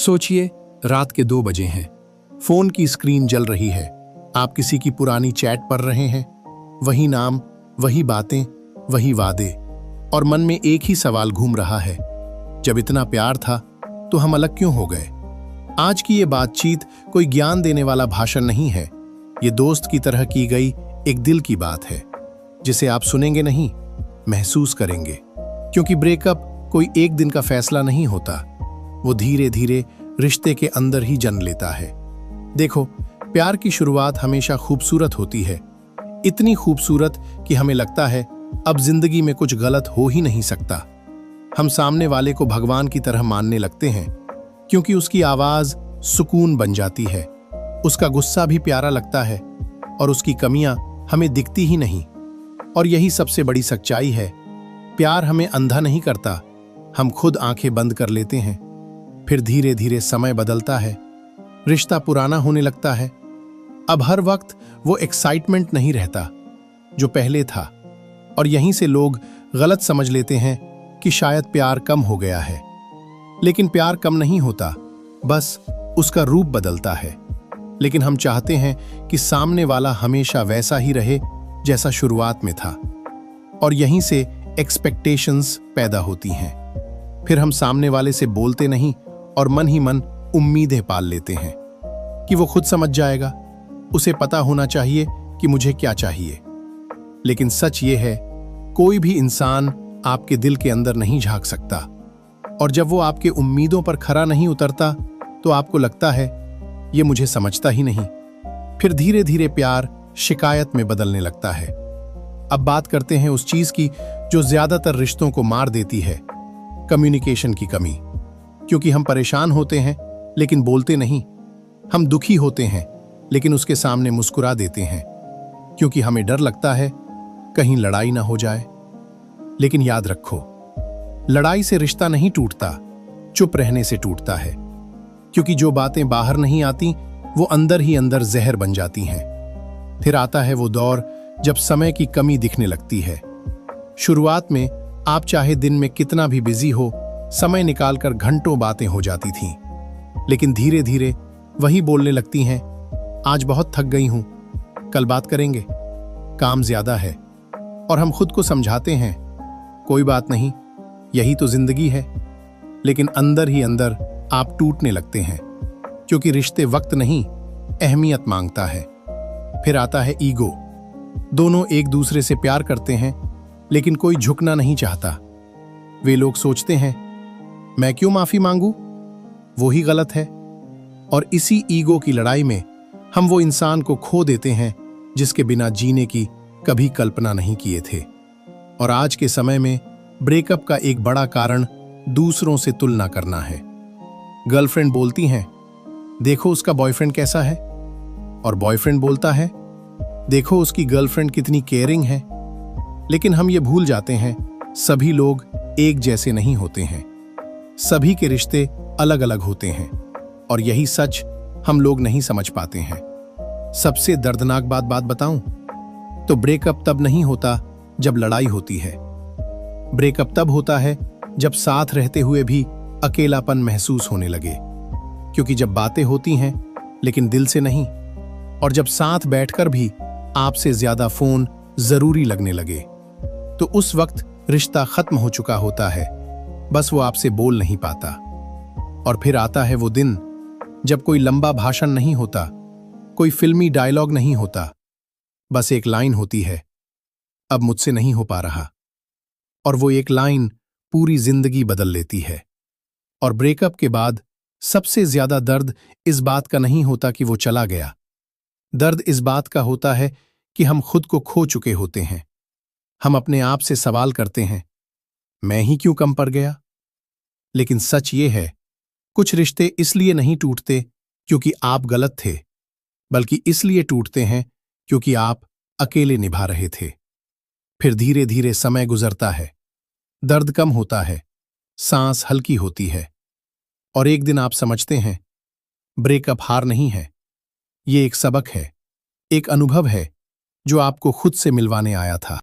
सोचिए, रात के 2 बजे हैं। फोन की स्क्रीन जल रही है। आप किसी की पुरानी चैट पढ़ रहे हैं। वही नाम, वही बातें, वही वादे, और मन में एक ही सवाल घूम रहा है, जब इतना प्यार था तो हम अलग क्यों हो गए। आज की ये बातचीत कोई ज्ञान देने वाला भाषण नहीं है। ये दोस्त की तरह की गई एक दिल की बात है, जिसे आप सुनेंगे नहीं, महसूस करेंगे। क्योंकि ब्रेकअप कोई एक दिन का फैसला नहीं होता, वो धीरे धीरे रिश्ते के अंदर ही जन्म लेता है। देखो, प्यार की शुरुआत हमेशा खूबसूरत होती है, इतनी खूबसूरत कि हमें लगता है अब जिंदगी में कुछ गलत हो ही नहीं सकता। हम सामने वाले को भगवान की तरह मानने लगते हैं, क्योंकि उसकी आवाज सुकून बन जाती है, उसका गुस्सा भी प्यारा लगता है, और उसकी कमियां हमें दिखती ही नहीं। और यही सबसे बड़ी सच्चाई है, प्यार हमें अंधा नहीं करता, हम खुद आंखें बंद कर लेते हैं। फिर धीरे धीरे समय बदलता है, रिश्ता पुराना होने लगता है। अब हर वक्त वो एक्साइटमेंट नहीं रहता जो पहले था, और यहीं से लोग गलत समझ लेते हैं कि शायद प्यार कम हो गया है। लेकिन प्यार कम नहीं होता, बस उसका रूप बदलता है। लेकिन हम चाहते हैं कि सामने वाला हमेशा वैसा ही रहे जैसा शुरुआत में था, और यहीं से एक्सपेक्टेशंस पैदा होती हैं। फिर हम सामने वाले से बोलते नहीं और मन ही मन उम्मीदें पाल लेते हैं कि वो खुद समझ जाएगा, उसे पता होना चाहिए कि मुझे क्या चाहिए। लेकिन सच ये है, कोई भी इंसान आपके दिल के अंदर नहीं झांक सकता, और जब वो आपके उम्मीदों पर खरा नहीं उतरता तो आपको लगता है ये मुझे समझता ही नहीं। फिर धीरे धीरे प्यार शिकायत में बदलने लगता है। अब बात करते हैं उस चीज की जो ज्यादातर रिश्तों को मार देती है, कम्युनिकेशन की कमी। क्योंकि हम परेशान होते हैं लेकिन बोलते नहीं, हम दुखी होते हैं लेकिन उसके सामने मुस्कुरा देते हैं, क्योंकि हमें डर लगता है कहीं लड़ाई ना हो जाए। लेकिन याद रखो, लड़ाई से रिश्ता नहीं टूटता, चुप रहने से टूटता है। क्योंकि जो बातें बाहर नहीं आती वो अंदर ही अंदर जहर बन जाती हैं। फिर आता है वो दौर जब समय की कमी दिखने लगती है। शुरुआत में आप चाहे दिन में कितना भी बिजी हो, समय निकालकर घंटों बातें हो जाती थीं। लेकिन धीरे धीरे वही बोलने लगती हैं, आज बहुत थक गई हूं, कल बात करेंगे, काम ज्यादा है। और हम खुद को समझाते हैं, कोई बात नहीं, यही तो जिंदगी है। लेकिन अंदर ही अंदर आप टूटने लगते हैं, क्योंकि रिश्ते वक्त नहीं, अहमियत मांगता है। फिर आता है ईगो। दोनों एक दूसरे से प्यार करते हैं, लेकिन कोई झुकना नहीं चाहता। वे लोग सोचते हैं, मैं क्यों माफी मांगू, वो ही गलत है। और इसी ईगो की लड़ाई में हम वो इंसान को खो देते हैं जिसके बिना जीने की कभी कल्पना नहीं किए थे। और आज के समय में ब्रेकअप का एक बड़ा कारण दूसरों से तुलना करना है। गर्लफ्रेंड बोलती हैं, देखो उसका बॉयफ्रेंड कैसा है, और बॉयफ्रेंड बोलता है, देखो उसकी गर्लफ्रेंड कितनी केयरिंग है। लेकिन हम ये भूल जाते हैं, सभी लोग एक जैसे नहीं होते हैं, सभी के रिश्ते अलग अलग होते हैं, और यही सच हम लोग नहीं समझ पाते हैं। सबसे दर्दनाक बात बताऊं तो ब्रेकअप तब नहीं होता जब लड़ाई होती है। ब्रेकअप तब होता है जब साथ रहते हुए भी अकेलापन महसूस होने लगे। क्योंकि जब बातें होती हैं लेकिन दिल से नहीं, और जब साथ बैठकर भी आपसे ज्यादा फोन जरूरी लगने लगे, तो उस वक्त रिश्ता खत्म हो चुका होता है, बस वो आपसे बोल नहीं पाता। और फिर आता है वो दिन जब कोई लंबा भाषण नहीं होता, कोई फिल्मी डायलॉग नहीं होता, बस एक लाइन होती है, अब मुझसे नहीं हो पा रहा। और वो एक लाइन पूरी जिंदगी बदल लेती है। और ब्रेकअप के बाद सबसे ज्यादा दर्द इस बात का नहीं होता कि वो चला गया, दर्द इस बात का होता है कि हम खुद को खो चुके होते हैं। हम अपने आप से सवाल करते हैं, मैं ही क्यों कम पड़ गया। लेकिन सच ये है, कुछ रिश्ते इसलिए नहीं टूटते क्योंकि आप गलत थे, बल्कि इसलिए टूटते हैं क्योंकि आप अकेले निभा रहे थे। फिर धीरे धीरे समय गुजरता है, दर्द कम होता है, सांस हल्की होती है, और एक दिन आप समझते हैं, ब्रेकअप हार नहीं है, ये एक सबक है, एक अनुभव है जो आपको खुद से मिलवाने आया था।